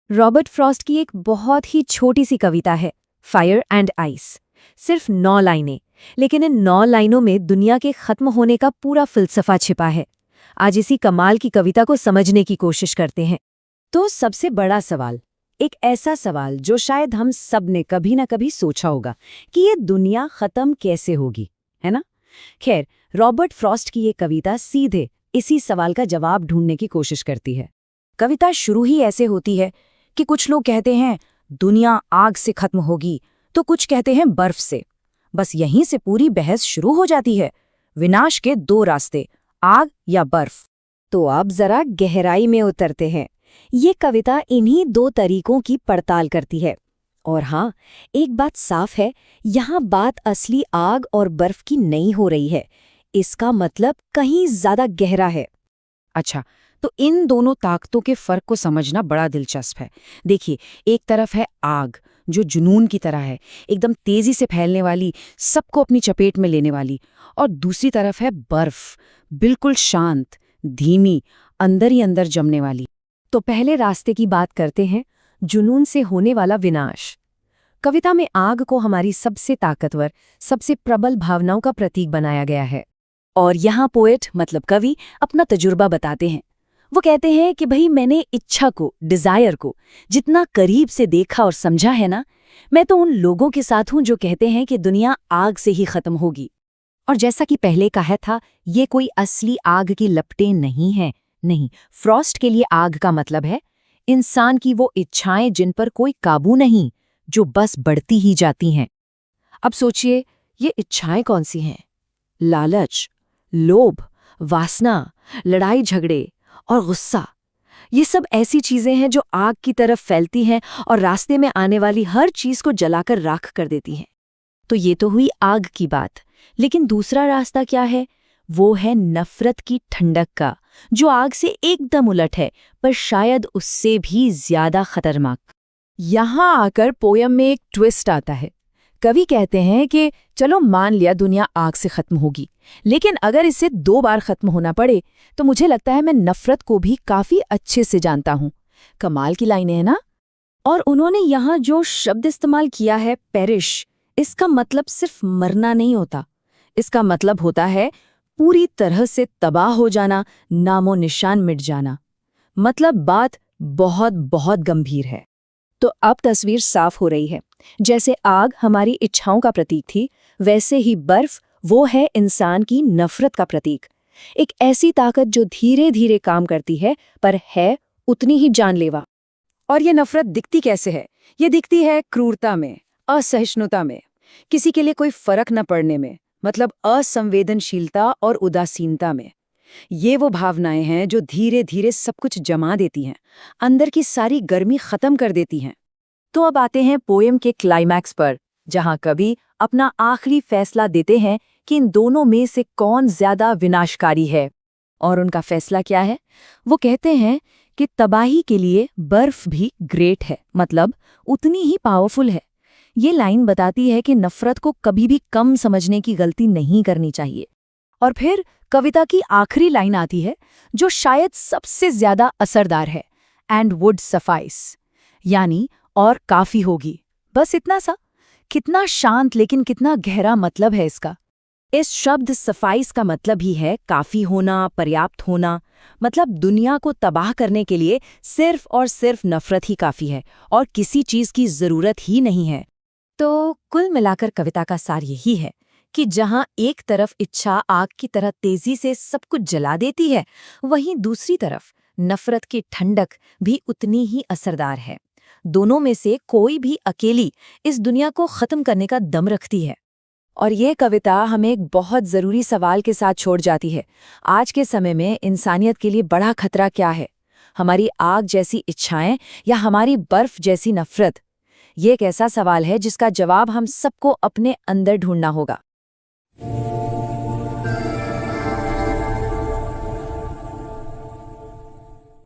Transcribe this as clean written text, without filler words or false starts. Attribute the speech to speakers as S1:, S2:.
S1: Robert Frost की एक बहुत ही छोटी सी कविता है, फायर एंड आइस। सिर्फ 9 लाइनें, लेकिन इन 9 लाइनों में दुनिया के खत्म होने का पूरा फिलसफा छिपा है। आज इसी कमाल की कविता को समझने की कोशिश करते हैं। तो सबसे बड़ा सवाल, एक ऐसा सवाल जो शायद हम सब ने कभी ना कभी सोचा होगा कि ये दुनिया खत्म कैसे होगी, है ना? खैर, रॉबर्ट फ्रॉस्ट की ये कविता सीधे इसी सवाल का जवाब ढूंढने की कोशिश करती है। कविता शुरू ही ऐसे होती है कि कुछ लोग कहते हैं दुनिया आग से खत्म होगी, तो कुछ कहते हैं बर्फ से। बस यहीं से पूरी बहस शुरू हो जाती है। विनाश के 2 रास्ते, आग या बर्फ। तो अब जरा गहराई में उतरते हैं। ये कविता इन्हीं 2 तरीकों की पड़ताल करती है। और हाँ, एक बात साफ है, यहाँ बात असली आग और बर्फ की नहीं हो रही है। इसका मतलब कहीं ज्यादा गहरा है।
S2: अच्छा, तो इन दोनों ताकतों के फर्क को समझना बड़ा दिलचस्प है। देखिए, एक तरफ है आग, जो जुनून की तरह है, एकदम तेजी से फैलने वाली, सबको अपनी चपेट में लेने वाली। और दूसरी तरफ है बर्फ, बिल्कुल शांत, धीमी, अंदर ही अंदर जमने वाली।
S1: तो पहले रास्ते की बात करते हैं, जुनून से होने वाला विनाश। कविता में आग को हमारी सबसे ताकतवर, सबसे प्रबल भावनाओं का प्रतीक बनाया गया है। और यहाँ पोएट मतलब कवि अपना तजुर्बा बताते हैं। वो कहते हैं कि भाई, मैंने इच्छा को, डिजायर को जितना करीब से देखा और समझा है ना, मैं तो उन लोगों के साथ हूं जो कहते हैं कि दुनिया आग से ही खत्म होगी। और जैसा कि पहले कहा था, ये कोई असली आग की लपटें नहीं है। नहीं, फ्रॉस्ट के लिए आग का मतलब है इंसान की वो इच्छाएं जिन पर कोई काबू नहीं, जो बस बढ़ती ही जाती हैं। अब सोचिए, ये इच्छाएं कौन सी हैं? लालच, लोभ, वासना, लड़ाई झगड़े और गुस्सा। ये सब ऐसी चीजें हैं जो आग की तरफ फैलती हैं और रास्ते में आने वाली हर चीज को जलाकर राख कर देती हैं। तो ये तो हुई आग की बात। लेकिन दूसरा रास्ता क्या है? वो है नफरत की ठंडक का, जो आग से एकदम उलट है, पर शायद उससे भी ज्यादा खतरनाक। यहां आकर पोयम में एक ट्विस्ट आता है। कवि कहते हैं कि चलो मान लिया दुनिया आग से खत्म होगी, लेकिन अगर इसे 2 बार खत्म होना पड़े तो मुझे लगता है मैं नफरत को भी काफी अच्छे से जानता हूं। कमाल की लाइनें हैं ना? और उन्होंने यहाँ जो शब्द इस्तेमाल किया है, पेरिश, इसका मतलब सिर्फ मरना नहीं होता। इसका मतलब होता है पूरी तरह से तबाह हो जाना, नामो निशान मिट जाना। मतलब बात बहुत बहुत गंभीर है। तो अब तस्वीर साफ हो रही है। जैसे आग हमारी इच्छाओं का प्रतीक थी, वैसे ही बर्फ वो है इंसान की नफरत का प्रतीक। एक ऐसी ताकत जो धीरे धीरे काम करती है, पर है उतनी ही जानलेवा। और ये नफरत दिखती कैसे है? ये दिखती है क्रूरता में, असहिष्णुता में, किसी के लिए कोई फर्क न पड़ने में, मतलब असंवेदनशीलता और उदासीनता में। ये वो भावनाएं हैं जो धीरे धीरे सब कुछ जमा देती हैं, अंदर की सारी गर्मी खत्म कर देती हैं। तो अब आते हैं पोएम के क्लाइमैक्स पर, जहां कवि अपना आखिरी फैसला देते हैं कि इन दोनों में से कौन ज्यादा विनाशकारी है। और उनका फैसला क्या है? वो कहते हैं कि तबाही के लिए बर्फ भी ग्रेट है, मतलब उतनी ही पावरफुल है। ये लाइन बताती है कि नफरत को कभी भी कम समझने की गलती नहीं करनी चाहिए। और फिर कविता की आखिरी लाइन आती है, जो शायद सबसे ज्यादा असरदार है, एंड वुड सफाइस, यानी और काफी होगी। बस इतना सा। कितना शांत लेकिन कितना गहरा मतलब है इसका। इस शब्द सफाइस का मतलब ही है काफी होना, पर्याप्त होना। मतलब दुनिया को तबाह करने के लिए सिर्फ और सिर्फ नफरत ही काफी है और किसी चीज की जरूरत ही नहीं है। तो कुल मिलाकर कविता का सार यही है कि जहां एक तरफ इच्छा आग की तरह तेजी से सब कुछ जला देती है, वहीं दूसरी तरफ नफरत की ठंडक भी उतनी ही असरदार है। दोनों में से कोई भी अकेली इस दुनिया को खत्म करने का दम रखती है। और ये कविता हमें एक बहुत जरूरी सवाल के साथ छोड़ जाती है। आज के समय में इंसानियत के लिए बड़ा खतरा क्या है? हमारी आग जैसी इच्छाएं या हमारी बर्फ जैसी नफरत? ये एक ऐसा सवाल है जिसका जवाब हम सबको अपने अंदर ढूंढना होगा।